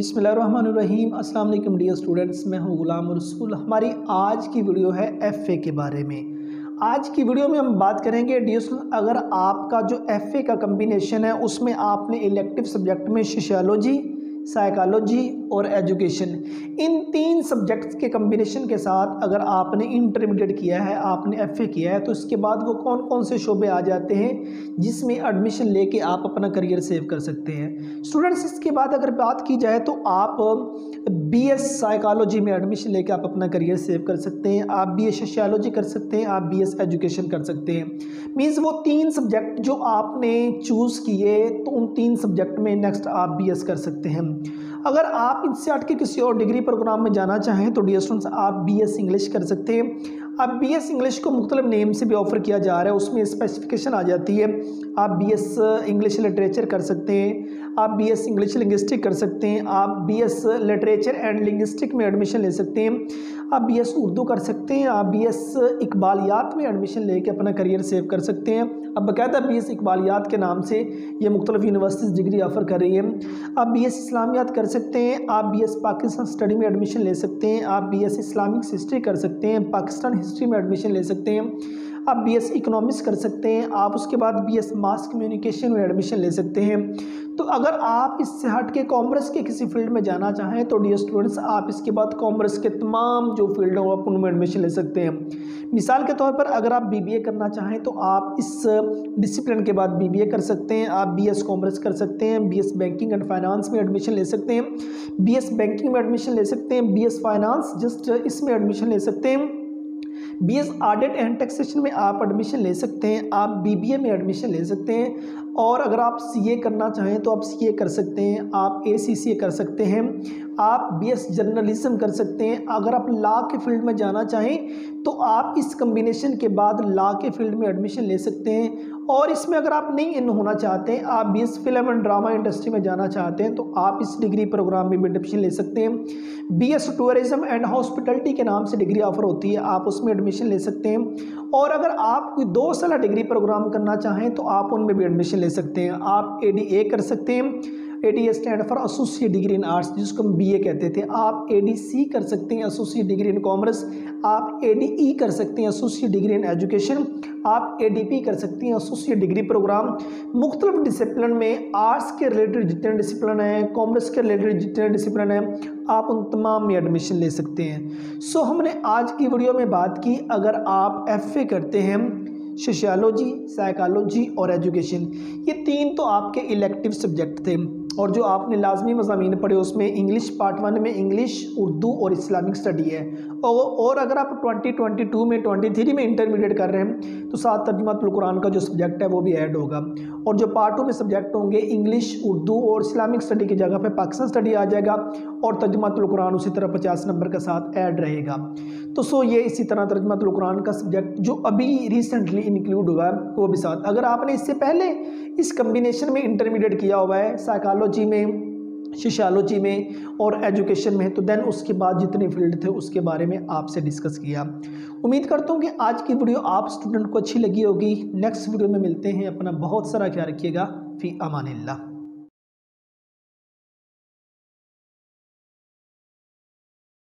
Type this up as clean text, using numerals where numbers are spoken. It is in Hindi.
बिस्मिल्लाहिर्रहमानिर्रहीम। अस्सलाम वालेकुम डियर स्टूडेंट्स, मैं हूं गुलाम रसूल। हमारी आज की वीडियो है एफए के बारे में। आज की वीडियो में हम बात करेंगे डियर स्टूडेंट, अगर आपका जो एफए का कम्बिनेशन है उसमें आपने इलेक्टिव सब्जेक्ट में सोशियोलॉजी, साइकोलॉजी और एजुकेशन, इन तीन सब्जेक्ट्स के कम्बिनेशन के साथ अगर आपने इंटरमीडिएट किया है, आपने एफए किया है, तो इसके बाद वो कौन कौन से शोबे आ जाते हैं जिसमें एडमिशन लेके आप अपना करियर सेव कर सकते हैं। स्टूडेंट्स, इसके बाद अगर बात की जाए तो आप बीएस साइकोलॉजी में एडमिशन लेके आप अपना करियर सेव कर सकते हैं, आप बीएस सोशियोलॉजी कर सकते हैं, आप बीएस एजुकेशन कर सकते हैं। मीन्स वो तीन सब्जेक्ट जो आपने चूज़ किए तो उन तीन सब्जेक्ट में नेक्स्ट आप बीएस कर सकते हैं। अगर आप इनसे हट के किसी और डिग्री प्रोग्राम में जाना चाहें तो डियर स्टूडेंट्स आप बीएस इंग्लिश कर सकते हैं। अब बीएस इंग्लिश को मुख्तलिफ नेम से भी ऑफर किया जा रहा है, उसमें स्पेसिफिकेशन आ जाती है। आप बीएस इंग्लिश लिटरेचर कर सकते हैं, आप बीएस इंग्लिश लिंग्विस्टिक कर सकते हैं, आप बीएस लिटरेचर एंड लिंग्विस्टिक में एडमिशन ले सकते हैं, आप बीएस उर्दू कर सकते हैं, आप बीएस इकबालियात में एडमिशन लेके अपना करियर सेव कर सकते हैं। अब बाकायदा बीएस इकबालियात के नाम से ये मुख्तलिफ यूनिवर्सिटीज़ डिग्री ऑफर कर रही हैं। आप बीएस इस्लामियात कर सकते हैं, आप बीएस पाकिस्तान स्टडी में एडमिशन ले सकते हैं, आप बीएस इस्लामिक हिस्ट्री कर सकते हैं, पाकिस्तान हिस्ट्री में एडमिशन ले सकते हैं, आप बीएस इकोनॉमिक्स कर सकते हैं, आप उसके बाद बीएस मास कम्युनिकेशन में एडमिशन ले सकते हैं। तो अगर आप इससे हट के कॉमर्स के किसी फील्ड में जाना चाहें तो डियर स्टूडेंट्स आप इसके बाद कॉमर्स के तमाम जो फील्ड हैं आप उनमें एडमिशन ले सकते हैं। मिसाल के तौर पर अगर आप बीबीए करना चाहें तो आप इस डिसिप्लिन के बाद बीबीए कर सकते हैं, आप बीएस कॉमर्स कर सकते हैं, बीएस बैंकिंग एंड फाइनेंस में एडमिशन ले सकते हैं, बीएस बैंकिंग में एडमिशन ले सकते हैं, बीएस फाइनेंस जस्ट इसमें एडमिशन ले सकते हैं, बीएस ऑडिट एंड टैक्सेशन में आप एडमिशन ले सकते हैं, आप बीबीए में एडमिशन ले सकते हैं। और अगर आप सीए करना चाहें तो आप सीए कर सकते हैं, आप एसीसीए कर सकते हैं, आप बीएस जर्नलिज्म कर सकते हैं। अगर आप लॉ के फील्ड में जाना चाहें तो आप इस कम्बिनेशन के बाद लॉ के फील्ड में एडमिशन ले सकते हैं। और इसमें अगर आप नहीं इन होना चाहते हैं, आप बीएस फिल्म एंड ड्रामा इंडस्ट्री में जाना चाहते हैं तो आप इस डिग्री प्रोग्राम में भी एडमिशन ले सकते हैं। बीएस टूरिज्म एंड हॉस्पिटलिटी के नाम से डिग्री ऑफर होती है, आप उसमें एडमिशन ले सकते हैं। और अगर आप कोई 2 साल डिग्री प्रोग्राम करना चाहें तो आप उनमें भी एडमिशन ले सकते हैं। आप एडीए कर सकते हैं, ADA stand for associate degree in arts, जिसको हम बीए कहते थे। आप एडीसी कर सकते हैं, एसोसिएट डिग्री इन कॉमर्स, आप एडीई कर सकते हैं, एसोसिएट डिग्री इन एजुकेशन, आप एडीपी कर सकते हैं, एसोसिएट डिग्री प्रोग्राम। मुख्तलिफ डिसिप्लिन में आर्ट्स के रिलेटेड जितने डिसिप्लिन हैं, कॉमर्स के रिलेटेड जितने डिसिप्लिन हैं, आप उन तमाम में एडमिशन ले सकते हैं। सो हमने आज की वीडियो में बात की, अगर आप एफए करते हैं, सोशियोलॉजी, साइकोलॉजी और एजुकेशन, ये तीन तो आपके इलेक्टिव सब्जेक्ट थे और जो आपने लाजमी मज़ामीन पढ़े उसमें इंग्लिश पार्ट 1 में इंग्लिश, उर्दू और इस्लामिक स्टडी है। और अगर आप 2022 में 23 में इंटरमीडिएट कर रहे हैं तो साथ तर्जुमातुल कुरान का जो सब्जेक्ट है वो भी ऐड होगा। और जो पार्ट 2 में सब्जेक्ट होंगे इंग्लिश, उर्दू और इस्लामिक स्टडी की जगह पे पाकिस्तान स्टडी आ जाएगा और तर्जुमातुल कुरान उसी तरह 50 नंबर के साथ ऐड रहेगा। तो ये इसी तरह तर्जुमातुल कुरान का सब्जेक्ट जो अभी रिसेंटली इंक्लूड हुआ है वो भी साथ। अगर आपने इससे पहले इस कम्बिनेशन में इंटरमीडिएट किया हुआ है साइकोलॉजी में, सोशियोलॉजी में और एजुकेशन में, तो देन उसके बाद जितने फील्ड थे उसके बारे में आपसे डिस्कस किया। उम्मीद करता हूँ कि आज की वीडियो आप स्टूडेंट को अच्छी लगी होगी। नेक्स्ट वीडियो में मिलते हैं, अपना बहुत सारा ख्याल रखिएगा। फी अमानिल्लाह।